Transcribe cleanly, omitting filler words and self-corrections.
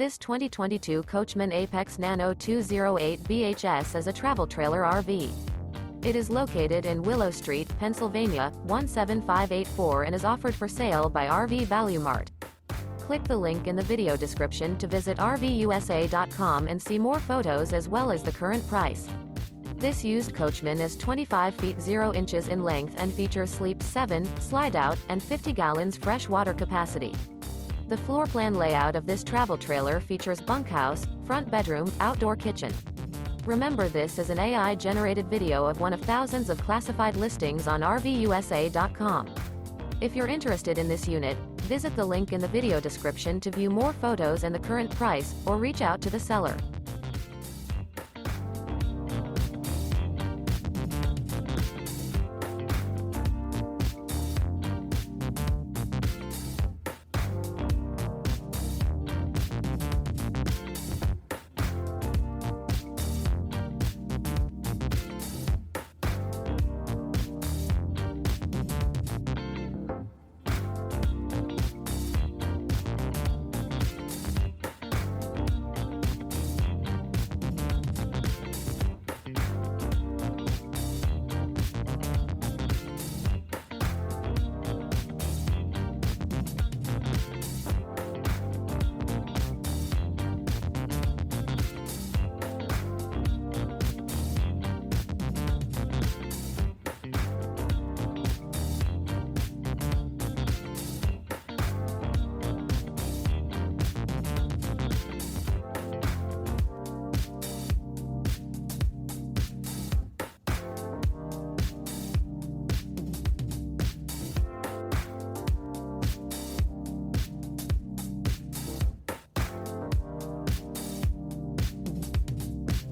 This 2022 Coachmen Apex Nano 208 BHS is a travel trailer RV. It is located in Willow Street, Pennsylvania, 17584 and is offered for sale by RV Value Mart. Click the link in the video description to visit RVUSA.com and see more photos as well as the current price. This used Coachman is 25 feet 0 inches in length and features sleep 7, Slideout, and 50 gallons fresh water capacity. The floor plan layout of this travel trailer features bunkhouse, front bedroom, outdoor kitchen. Remember, this is an AI-generated video of one of thousands of classified listings on RVUSA.com. If you're interested in this unit, visit the link in the video description to view more photos and the current price, or reach out to the seller.